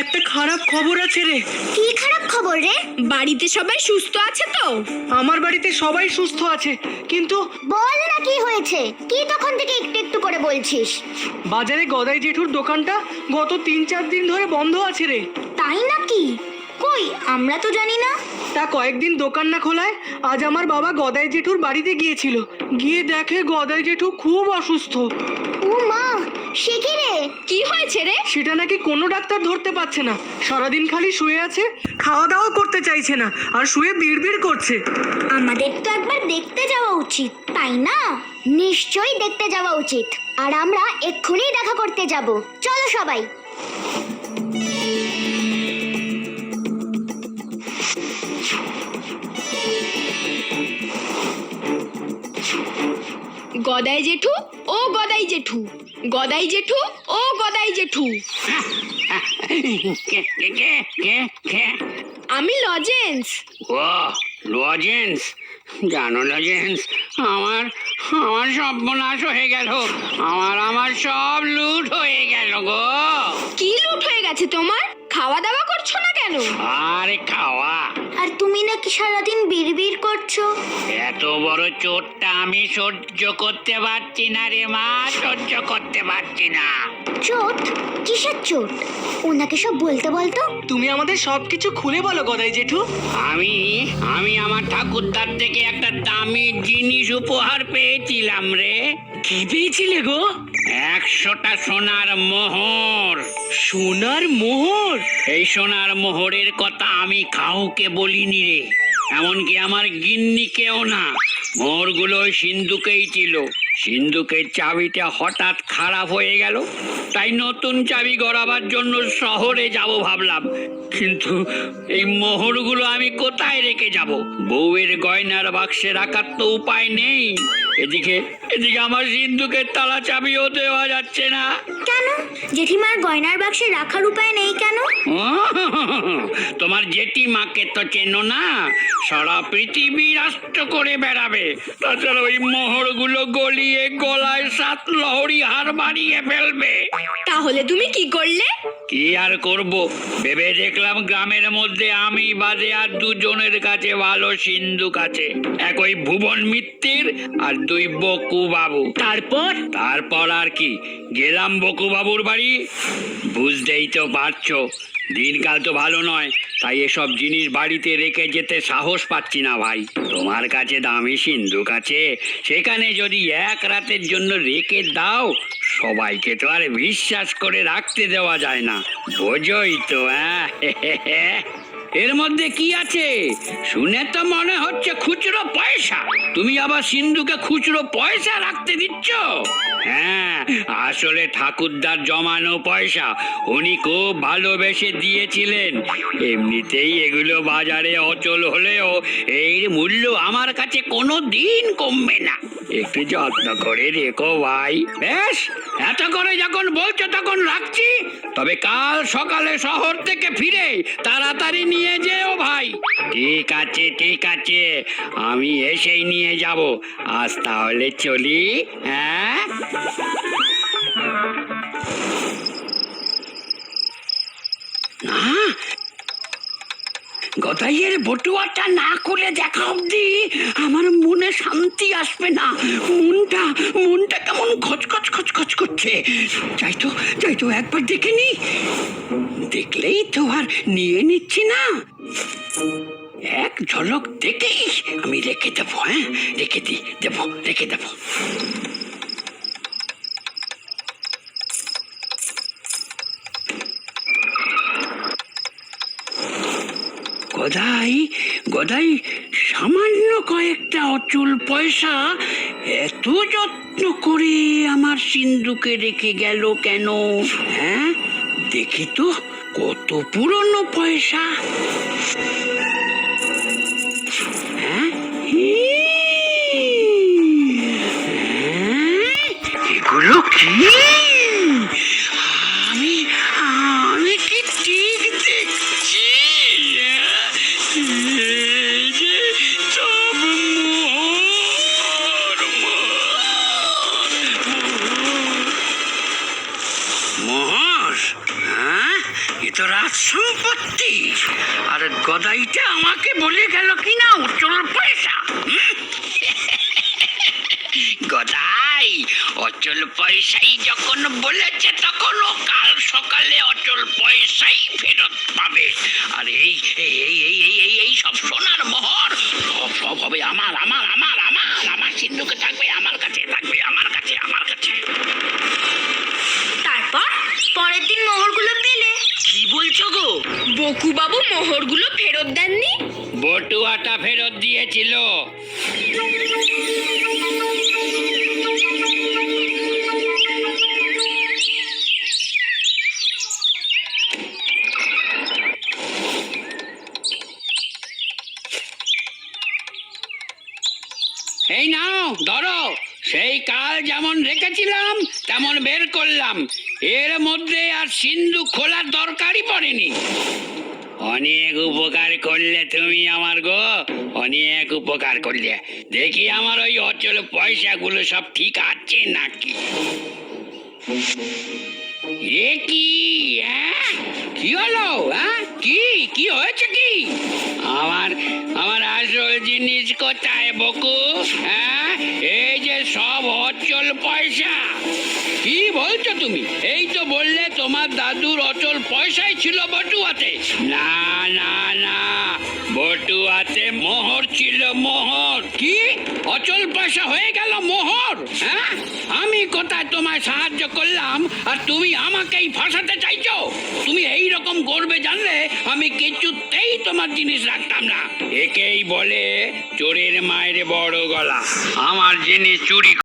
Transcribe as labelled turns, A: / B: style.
A: একটা খারাপ খবর আছে রে।
B: কি খারাপ খবর রে?
C: বাড়িতে সবাই সুস্থ আছে তো?
A: আমার বাড়িতে সবাই সুস্থ আছে, কিন্তু
B: বল না কি হয়েছে? কি তখন থেকে একটু একটু করে বলছিস?
A: বাজারে গদাই জেঠুর দোকানটা গত 3-4 দিন ধরে বন্ধ আছে রে।
B: তাই নাকি? কই, আমরা তো জানি না।
A: তা কয়েকদিন দোকান না খোলায় আজ আমার বাবা গদাই জেঠুর বাড়িতে গিয়েছিল। গিয়ে দেখে গদাই জেঠু খুব অসুস্থ।
B: ও মা, সে কি রে?
C: কি হয়েছে রে?
A: সেটা নাকি কোনো ডাক্তার ধরতে পারছে না। সারাদিন খালি শুয়ে আছে, খাওয়া দাওয়া করতে চাইছে না, আর শুয়ে বিড়বিড় করছে।
B: আমাদের তো একবার দেখতে যাওয়া উচিত, তাই না? নিশ্চয়ই দেখতে যাওয়া উচিত, আর আমরা এক্ষুনি দেখা করতে যাব। চলো সবাই।
C: গদাই জেঠু, ও গদাই জেঠু, গদাই জেঠু, ও গদাই জেঠু। আমি লজেন্স।
D: ও লজেন্স, জানো লজেন্স, আমার আমার সর্বনাশ হয়ে গেল। আমার সব লুট হয়ে গেল গো।
C: কি লুট হয়ে গেছে তোমার? খাওয়া দাওয়া করছো না কেন?
D: আরে খাওয়া,
B: আর তুমি নাকি সারাদিন বিড়বিড় করছো।
D: এত বড় চোটটা আমি সহ্য করতে পারছি না রে মা, সহ্য করতে পারছি না।
B: চোট? কিসের চোট? ওনাকে সব বলতে বলতো।
A: তুমি আমাদের সবকিছু খুলে বলো গদাই জেঠু।
D: আমি আমি আমার ঠাকুরদার থেকে একটা দামি জিনিস উপহার পেয়েছিলাম রে।
A: কি পেয়েছিলে গো?
D: 100টা সোনার মোহর।
A: সোনার মোহর?
D: এই সোনার মোহরের কথা আমি কাউকে বলিনি রে, এমনকি আমার গিন্নিকেও না। মোহরগুলো ওই সিন্ধুকেই ছিল। সিন্ধুকের চাবিটা হঠাৎ খারাপ হয়ে গেল, তাই নতুন চাবি গড়াবার জন্য শহরে যাব ভাবলাম। কিন্তু এই মোহরগুলো আমি কোথায় রেখে যাব? বউয়ের গয়নার বাক্সে রাখার তো উপায় নেই। এদিকে এদিকে আমার সিন্ধুকের তালা চাবিও দেওয়া যাচ্ছে না।
B: কেন? জেঠিমার গয়নার বাক্সে রাখার উপায় নেই কেন?
D: তোমার জেঠিমাকে তো চেনো না, সারা পৃথিবী রাষ্ট্র করে বেড়াবে। তাছাড়া ওই মোহরগুলো গলিয়ে গলায় 7 লহরি হার বানিয়ে ফেলবে।
C: তাহলে তুমি কি করলে?
D: কি আর করব, ভেবে দেখলাম গ্রামের মধ্যে আমি বাদে আর 2জনের কাছে ভালো সিন্ধুক আছে। এক ওই ভুবন মিত্তির, আর 2 বকু বাবু। তারপর আর কি, গেলাম বকু বাবুর বাড়ি। বুঝতেই তো পারছো দিনকাল তো ভালো নয়, তাই এসব জিনিস বাড়িতে রেখে যেতে সাহস পাচ্ছি না ভাই। তোমার কাছে দামি সিন্ধুক আছে, সেখানে যদি এক রাতের জন্য রেখে দাও, সবাইকে তো আর বিশ্বাস করে রাখতে দেওয়া যায় না, বোঝোই তো। এর মধ্যে কি আছে? শুনে তো মনে হচ্ছে খুচরো পয়সা। তুমি আবার সিন্ধুকে খুচরো পয়সা রাখতে দিচ্ছ? হ্যাঁ, আসলে ঠাকুরদার জমানো পয়সা। উনি খুব ভালোবেসে দিয়েছিলেন। এমনিতেই এগুলো বাজারে অচল হলেও এর মূল্য আমার কাছে কোনো দিন কমবে না। একটু যত্ন করে রেখো ভাই। বেশ, এত করে যখন বলছো তখন রাখছি। তবে কাল সকালে শহর থেকে ফিরে তাড়াতাড়ি নিয়ে যেও ভাই। ঠিক আছে ঠিক আছে, আমি এসেই নিয়ে যাব। আজ তাহলে চলি। হ্যাঁ, গদাইয়ের বটুয়াটা না খুলে দেখা অব্দি আমার মনে শান্তি আসবে না। মনটা কেমন খচখচ খচখচ করছে। যাই তো একবার দেখে নি। দেখলেই তো আর নিয়ে নিচ্ছি না, এক ঝলক দেখেই আমি রেখে দেবো। হ্যাঁ, রেখে দেবো। গদাই সামান্য কয়েকটা অচল পয়সা এত যত্ন করে আমার সিন্ধুকে রেখে গেল কেন? হ্যাঁ, দেখি তো কত পুরনো পয়সা। হ্যাঁ, এগুলো কি? আমি কি ঠিক দেখছি? সব মোহর। হ্যাঁ, এ তো রাজ সম্পত্তি, আর গদাইটা আমাকে বলে গেল কিনা অচল পয়সা। গদাই অচল পয়সাই যখন বলেছে, তখন ও কাল সকালে অচল পয়সাই ফেরত পাবে। আর এই এই এই এই এই এই এই সব সোনার মোহর সব সব হবে আমার আমার আমার আমার আমার সিন্ধুকে থাকবে আমার কাছে, থাকবে আমার কাছে, আমার কাছে।
B: তারপর পরের দিন মোহরগুলো পেলে।
D: কি বলছো গো?
C: বকু বাবু মোহরগুলো ফেরত দেননি?
D: বটুয়াটা ফেরত দিয়েছিল। এই নাও ধরো, সেই কাল যেমন রেখেছিলাম তেমন বের করলাম। এর মধ্যে আর সিন্ধু খোলার দরকারই পড়েনি। অনেক উপকার করলে তুমি আমার গো, অনেক উপকার করলে। দেখি আমার ওই অচল পয়সাগুলো সব ঠিক আছে নাকি। এ কি কি হলো? কি কি হয়েছে? কি আমার আমার আসল জিনিস কোথায় বকু? এই যে সব অচল পয়সা। কি বলছো তুমি? এই তো বললে তোমার দাদুর অচল পয়সাই ছিল বটুয়াতে। না না না, বটুয়াতে মোহর ছিল, মোহর। কি অচল পয়সা হয়ে গেল মোহর? আমি কোথায় তোমায় সাহায্য করলাম আর তুমি আমাকেই ফাঁসাতে চাইছো? তুমি এই রকম করবে জানলে আমি কিছুতেই তোমার জিনিস রাখতাম না। একেই বলে চোরের মায়ের বড় গলা। আমার জিনিস চুরি